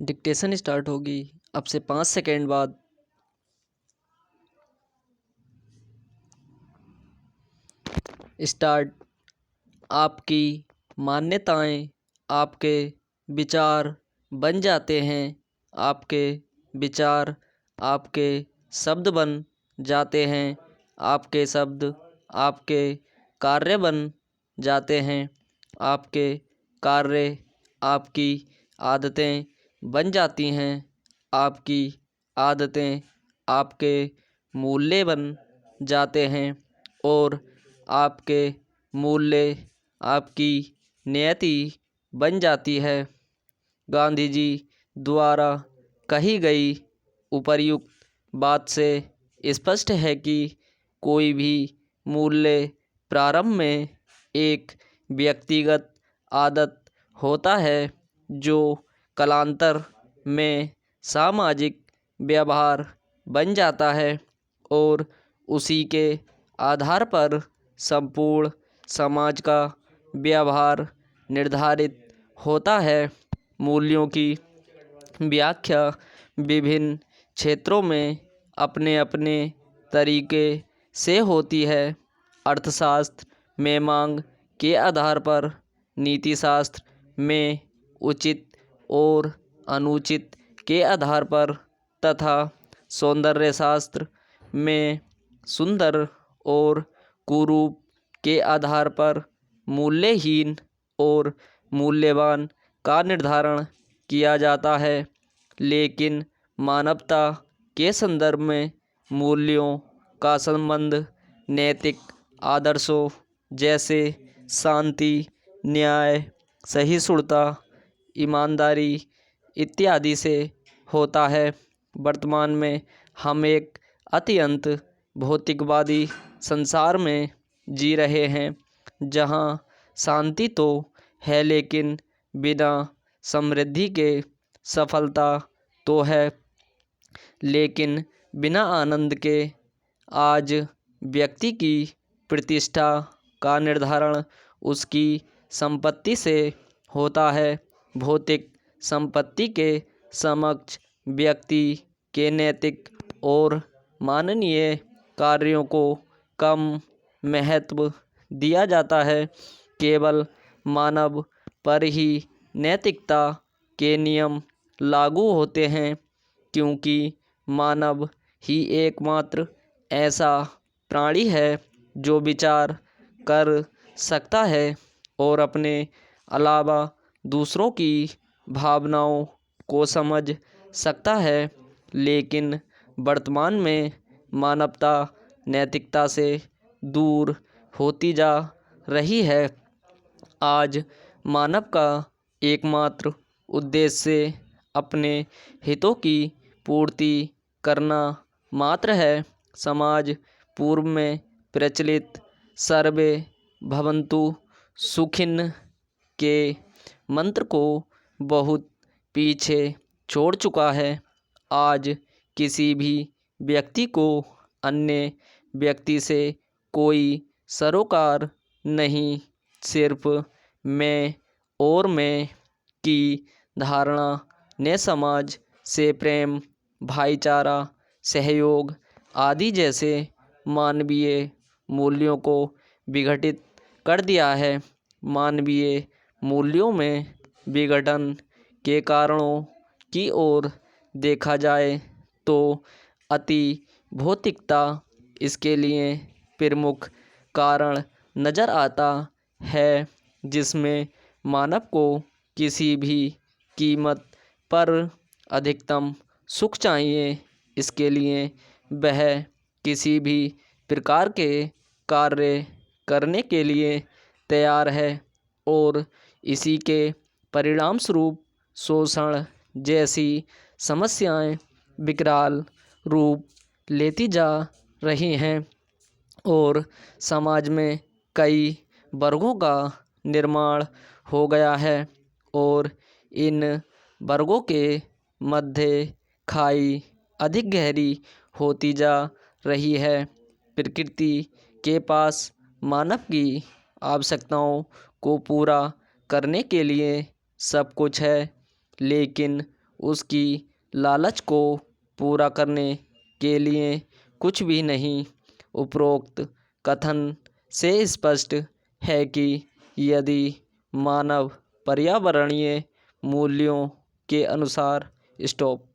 Dictation start होगी अब से 5 सेकेंड बाद। स्टार्ट। आपकी मान्यताएं आपके विचार बन जाते हैं। आपके विचार आपके शब्द बन जाते हैं। आपके शब्द आपके कार्य बन जाते हैं। आपके कार्य आपकी आदतें बन जाती हैं। आपकी आदतें आपके मूल्य बन जाते हैं और आपके मूल्य आपकी नियति बन जाती है। गांधी जी द्वारा कही गई उपर्युक्त बात से स्पष्ट है कि कोई भी मूल्य प्रारंभ में एक व्यक्तिगत आदत होता है जो कालांतर में सामाजिक व्यवहार बन जाता है और उसी के आधार पर संपूर्ण समाज का व्यवहार निर्धारित होता है। मूल्यों की व्याख्या विभिन्न क्षेत्रों में अपने अपने तरीके से होती है। अर्थशास्त्र में मांग के आधार पर, नीतिशास्त्र में उचित और अनुचित के आधार पर तथा सौंदर्य शास्त्र में सुंदर और कुरूप के आधार पर मूल्यहीन और मूल्यवान का निर्धारण किया जाता है। लेकिन मानवता के संदर्भ में मूल्यों का संबंध नैतिक आदर्शों जैसे शांति, न्याय, सहिष्णुता, ईमानदारी इत्यादि से होता है। वर्तमान में हम एक अत्यंत भौतिकवादी संसार में जी रहे हैं जहां शांति तो है लेकिन बिना समृद्धि के सफलता तो है लेकिन बिना आनंद के। आज व्यक्ति की प्रतिष्ठा का निर्धारण उसकी संपत्ति से होता है। भौतिक संपत्ति के समक्ष व्यक्ति के नैतिक और माननीय कार्यों को कम महत्व दिया जाता है। केवल मानव पर ही नैतिकता के नियम लागू होते हैं क्योंकि मानव ही एकमात्र ऐसा प्राणी है जो विचार कर सकता है और अपने अलावा दूसरों की भावनाओं को समझ सकता है। लेकिन वर्तमान में मानवता नैतिकता से दूर होती जा रही है। आज मानव का एकमात्र उद्देश्य अपने हितों की पूर्ति करना मात्र है। समाज पूर्व में प्रचलित सर्वे भवन्तु सुखिनः के मंत्र को बहुत पीछे छोड़ चुका है। आज किसी भी व्यक्ति को अन्य व्यक्ति से कोई सरोकार नहीं, सिर्फ मैं और मैं की धारणा ने समाज से प्रेम, भाईचारा, सहयोग आदि जैसे मानवीय मूल्यों को विघटित कर दिया है। मानवीय मूल्यों में विघटन के कारणों की ओर देखा जाए तो अति भौतिकता इसके लिए प्रमुख कारण नज़र आता है, जिसमें मानव को किसी भी कीमत पर अधिकतम सुख चाहिए। इसके लिए वह किसी भी प्रकार के कार्य करने के लिए तैयार है और इसी के परिणामस्वरूप शोषण जैसी समस्याएं विकराल रूप लेती जा रही हैं और समाज में कई वर्गों का निर्माण हो गया है और इन वर्गों के मध्य खाई अधिक गहरी होती जा रही है। प्रकृति के पास मानव की आवश्यकताओं को पूरा करने के लिए सब कुछ है, लेकिन उसकी लालच को पूरा करने के लिए कुछ भी नहीं। उपरोक्त कथन से स्पष्ट है कि यदि मानव पर्यावरणीय मूल्यों के अनुसार स्टॉप